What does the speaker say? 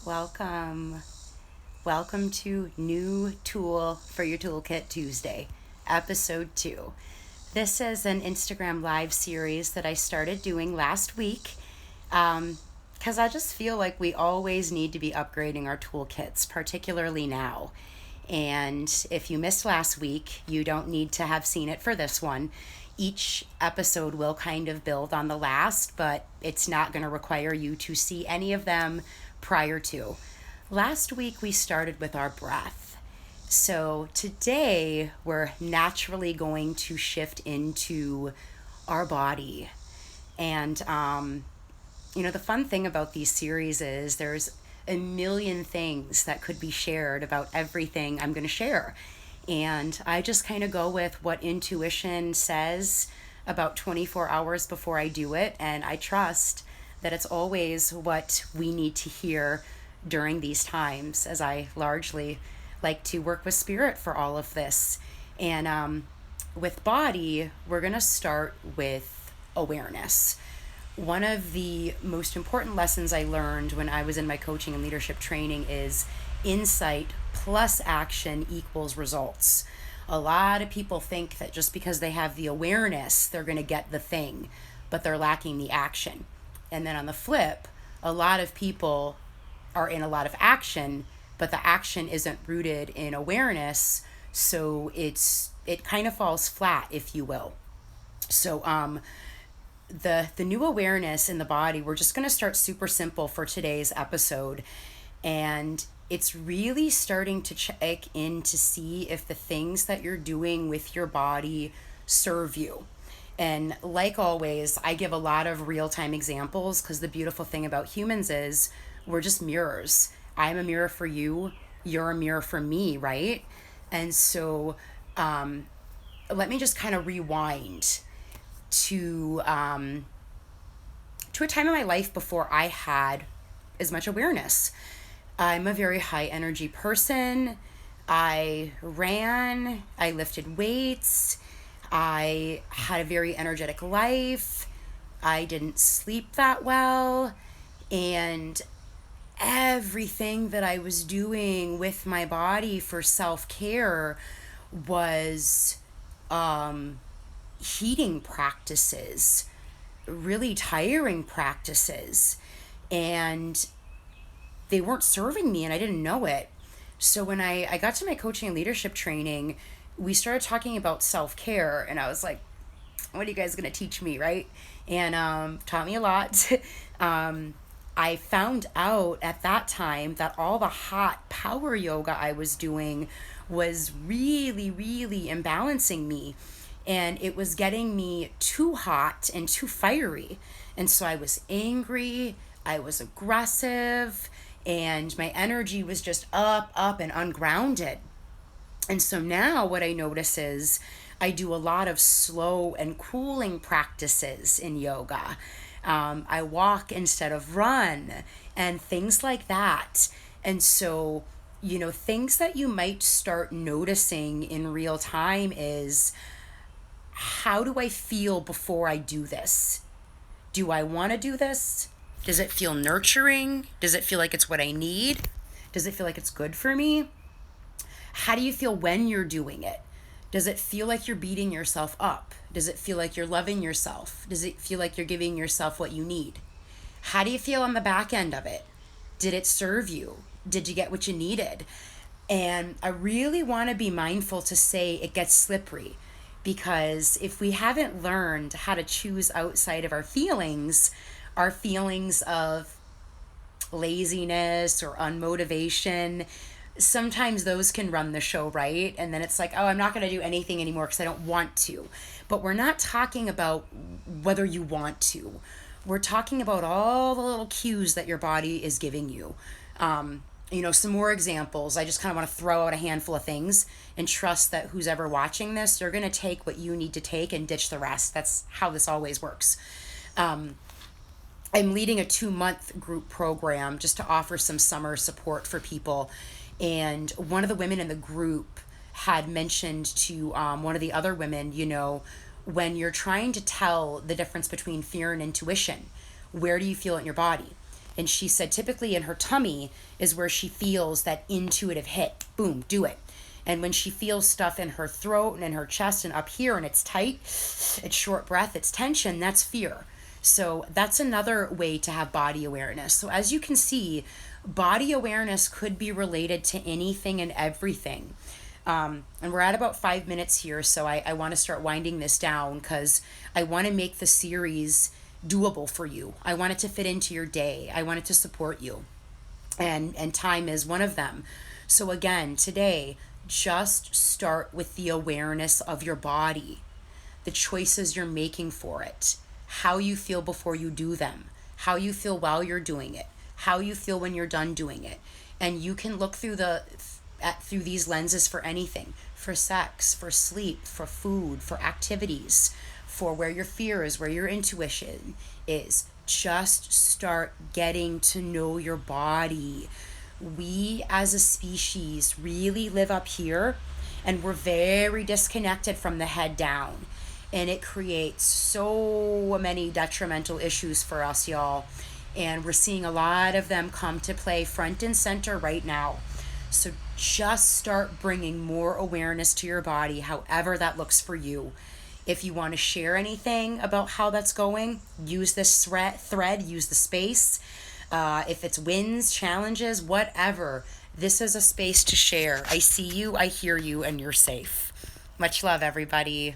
Welcome. Welcome to New Tool for Your Toolkit Tuesday, episode 2. This is an Instagram live series that I started doing last week because I just feel like we always need to be upgrading our toolkits, particularly now. And if you missed last week, you don't need to have seen it for this one. Each episode will kind of build on the last, but it's not going to require you to see any of them prior to. Last week, we started with our breath. So today, we're naturally going to shift into our body. And, the fun thing about these series is there's a million things that could be shared about everything I'm going to share. And I just kind of go with what intuition says about 24 hours before I do it. And I trust that it's always what we need to hear during these times, as I largely like to work with spirit for all of this. And with body, we're going to start with awareness. One of the most important lessons I learned when I was in my coaching and leadership training is insight plus action equals results. A lot of people think that just because they have the awareness, they're going to get the thing, but they're lacking the action. And then on the flip, a lot of people are in a lot of action, but the action isn't rooted in awareness, so it kind of falls flat, if you will. So the new awareness in the body, we're just going to start super simple for today's episode, and it's really starting to check in to see if the things that you're doing with your body serve you. And like always, I give a lot of real-time examples because the beautiful thing about humans is we're just mirrors. I'm a mirror for you. You're a mirror for me, right? And so let me just kind of rewind to a time in my life before I had as much awareness. I'm a very high energy person. I ran, I lifted weights, I had a very energetic life. I didn't sleep that well. And everything that I was doing with my body for self-care was heating practices, really tiring practices. And they weren't serving me and I didn't know it. So when I got to my coaching and leadership training, we started talking about self-care and I was like, what are you guys going to teach me, right? And taught me a lot. I found out at that time that all the hot power yoga I was doing was really, really imbalancing me. And it was getting me too hot and too fiery. And so I was angry, I was aggressive, and my energy was just up, and ungrounded. And so now what I notice is I do a lot of slow and cooling practices in yoga. I walk instead of run and things like that. And so, things that you might start noticing in real time is, how do I feel before I do this? Do I want to do this? Does it feel nurturing? Does it feel like it's what I need? Does it feel like it's good for me? How do you feel when you're doing it? Does it feel like you're beating yourself up? Does it feel like you're loving yourself? Does it feel like you're giving yourself what you need? How do you feel on the back end of it? Did it serve you? Did you get what you needed? And I really want to be mindful to say it gets slippery, because if we haven't learned how to choose outside of our feelings of laziness or unmotivation, sometimes those can run the show, right? And then it's like, oh, I'm not going to do anything anymore because I don't want to. But we're not talking about whether you want to. We're talking about all the little cues that your body is giving you. Some more examples. I just kind of want to throw out a handful of things and trust that who's ever watching this, they're going to take what you need to take and ditch the rest. That's how this always works. I'm leading a 2-month group program just to offer some summer support for people. And one of the women in the group had mentioned to one of the other women, when you're trying to tell the difference between fear and intuition, where do you feel it in your body? And she said typically in her tummy is where she feels that intuitive hit. Boom, do it. And when she feels stuff in her throat and in her chest and up here and it's tight, it's short breath, it's tension, that's fear. So that's another way to have body awareness. So as you can see, body awareness could be related to anything and everything. And we're at about 5 minutes here, so I want to start winding this down because I want to make the series doable for you. I want it to fit into your day. I want it to support you. And time is one of them. So again, today, just start with the awareness of your body, the choices you're making for it, how you feel before you do them, how you feel while you're doing it, how you feel when you're done doing it. And you can look through through these lenses for anything, for sex, for sleep, for food, for activities, for where your fear is, where your intuition is. Just start getting to know your body. We as a species really live up here, and we're very disconnected from the head down. And it creates so many detrimental issues for us, y'all. And we're seeing a lot of them come to play front and center right now. So just start bringing more awareness to your body, however that looks for you. If you want to share anything about how that's going, use this thread, use the space. If it's wins, challenges, whatever, this is a space to share. I see you, I hear you, and you're safe. Much love, everybody.